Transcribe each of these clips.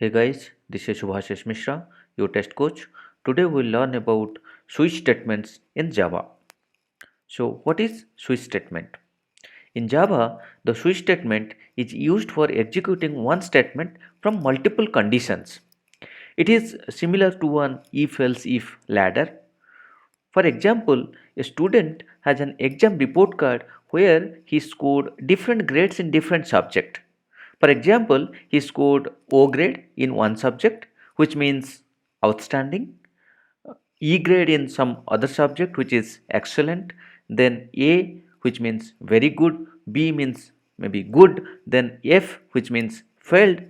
Hey guys, this is Subhashish Mishra, your test coach. Today we'll learn about switch statements in Java. So, what is switch statement? In Java, the switch statement is used for executing one statement from multiple conditions. It is similar to an if-else if ladder. For example, a student has an exam report card where he scored different grades in different subjects. For example, he scored O grade in one subject, which means outstanding, E grade in some other subject, which is excellent, then A, which means very good, B means maybe good, then F, which means failed.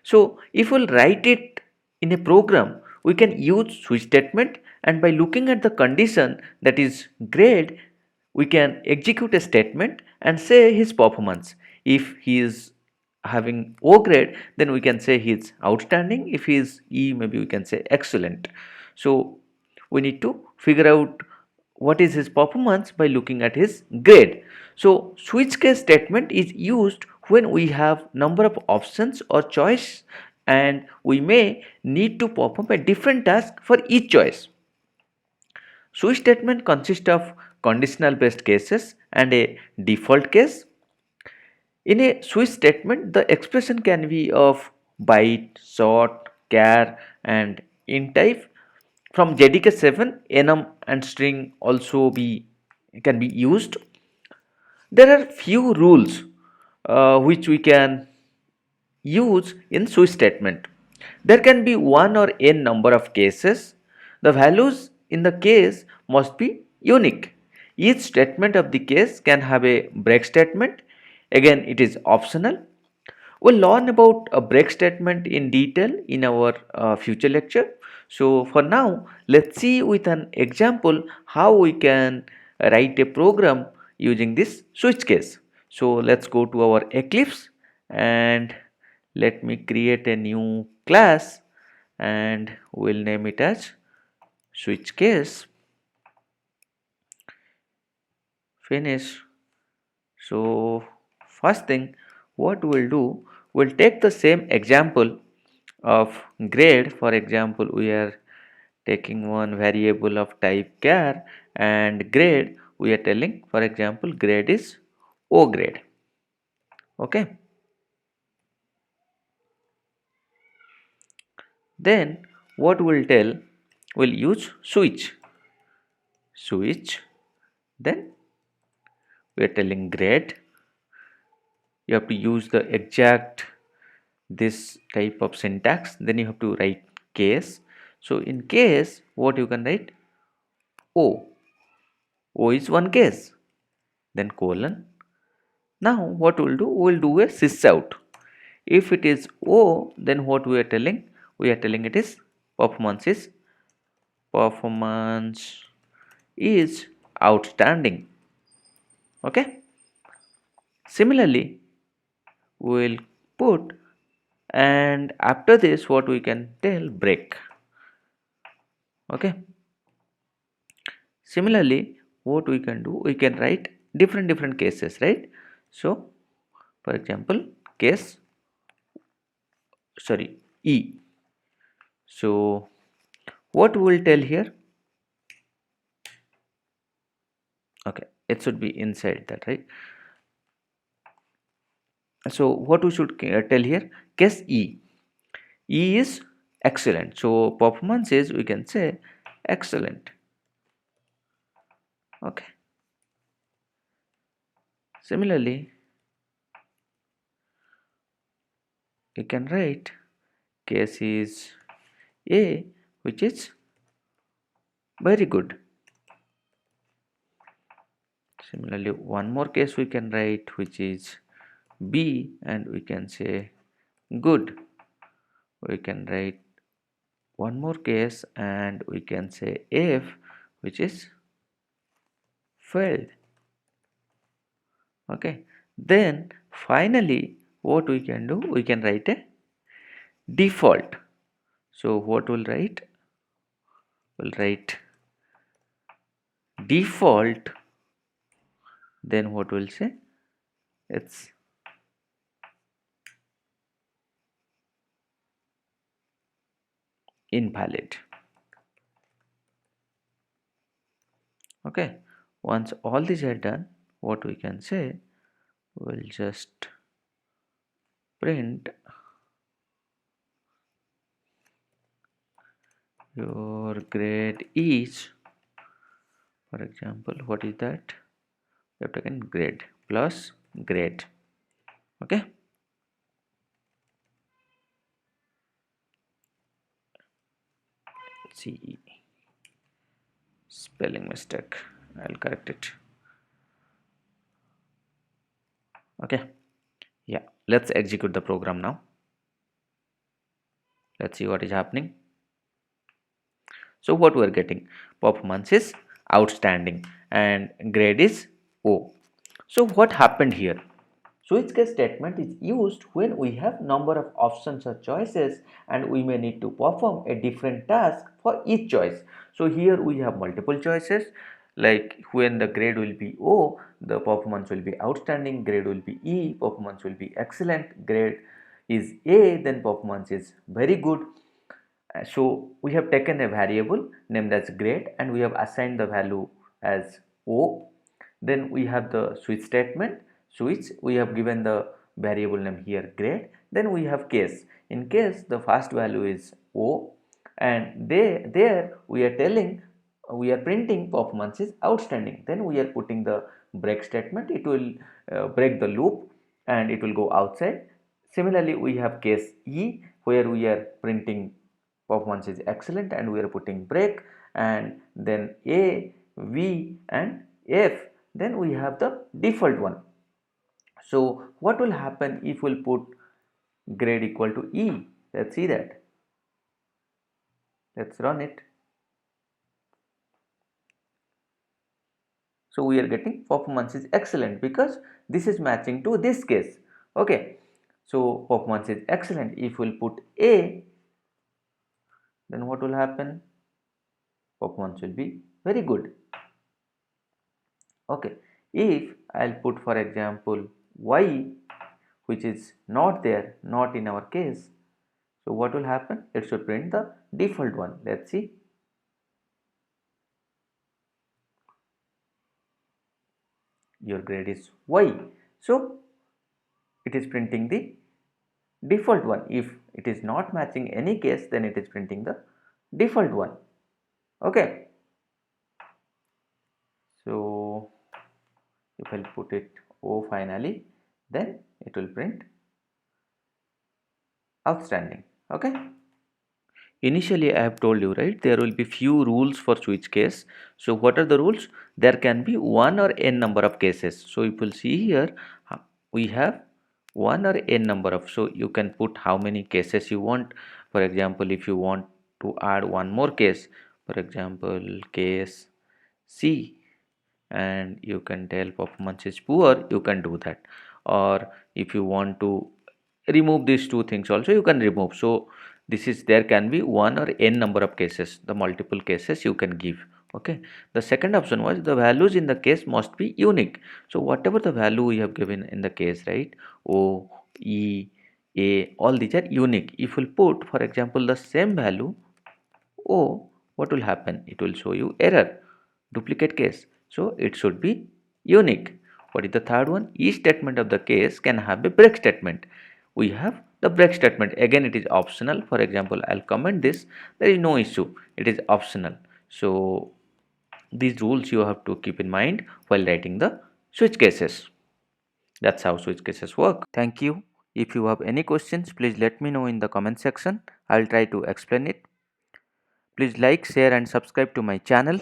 So, if we'll write it in a program, we can use switch statement, and by looking at the condition, that is grade, we can execute a statement and say his performance. If he is having O grade, then we can say he is outstanding. If he is E, maybe we can say excellent. So we need to figure out what is his performance by looking at his grade. So switch case statement is used when we have number of options or choice, and we may need to perform a different task for each choice. Switch statement consists of conditional based cases and a default case. In a switch statement, the expression can be of byte, short, char, and int type. From JDK7, enum and string also be can be used. There are few rules which we can use in switch statement. There can be one or n number of cases. The values in the case must be unique. Each statement of the case can have a break statement. Again, it is optional. We'll learn about a break statement in detail in our future lecture. So for now, let's see with an example how we can write a program using this switch case. So let's go to our Eclipse and let me create a new class and we'll name it as switch case. Finish. So first thing what we'll do, we'll take the same example of grade. For example, we are taking one variable of type char, and grade we are telling, for example, grade is O grade. Okay, then what we'll tell, we'll use switch, then we are telling grade. You have to use the exact this type of syntax, then you have to write case. So in case, what you can write, o is one case, then colon. Now what we'll do, we'll do a sys out. If it is O, then what we are telling, we are telling it is performance is outstanding. Okay, similarly we'll put, and after this what we can tell, break. Okay, similarly what we can do, we can write different cases, right? So for example, case, sorry, E. So what we will tell here, okay, it should be inside that, right? So what we should tell here, case E is excellent, so performance is, we can say, excellent. Okay, similarly you can write case is A, which is very good. Similarly one more case we can write, which is B, and we can say good. We can write one more case and we can say F, which is failed. Okay, then finally what we can do, we can write a default. So what we'll write, we'll write default, then what we'll say, it's invalid. Okay, once all these are done, what we can say, we'll just print your grade is, for example, what is that? We have taken grade plus grade. Okay, see, spelling mistake, I'll correct it. Okay, yeah, let's execute the program now. Let's see what is happening. So what we are getting, performance is outstanding and grade is O. So what happened here? Switch case statement is used when we have number of options or choices and we may need to perform a different task for each choice. So here we have multiple choices, like when the grade will be O, the performance will be outstanding, grade will be E, performance will be excellent, grade is A, then performance is very good. So we have taken a variable named as grade and we have assigned the value as O. Then we have the switch statement. Switch, we have given the variable name here grade. Then we have case. In case, the first value is O, and there we are telling, we are printing performance is outstanding. Then we are putting the break statement. It will break the loop and it will go outside. Similarly, we have case E where we are printing performance is excellent and we are putting break, and then A, V and F, then we have the default one. So what will happen if we'll put grade equal to E? Let's see that. Let's run it. So we are getting performance is excellent because this is matching to this case. Okay, so performance is excellent. If we'll put A, then what will happen? Performance will be very good. Okay, if I'll put, for example, Y, which is not there, not in our case, so what will happen? It should print the default one. Let's see. Your grade is Y, so it is printing the default one. If it is not matching any case, then it is printing the default one. Okay, so if I'll put it O finally, then it will print outstanding. Okay, initially I have told you, right, there will be few rules for switch case. So what are the rules? There can be one or n number of cases. So you will see here, we have one or n number of, so you can put how many cases you want. For example, if you want to add one more case, for example case C, and you can tell performance is poor, you can do that. Or if you want to remove these two things also, you can remove. So this is, there can be one or n number of cases, the multiple cases you can give. Okay, the second option was the values in the case must be unique. So whatever the value we have given in the case, right, O, E, A, all these are unique. If we put, for example, the same value O, what will happen? It will show you error, duplicate case. So it should be unique. What is the third one? Each statement of the case can have a break statement. We have the break statement. Again, it is optional. For example, I'll comment this. There is no issue. It is optional. So these rules you have to keep in mind while writing the switch cases. That's how switch cases work. Thank you. If you have any questions, please let me know in the comment section. I'll try to explain it. Please like, share and subscribe to my channel.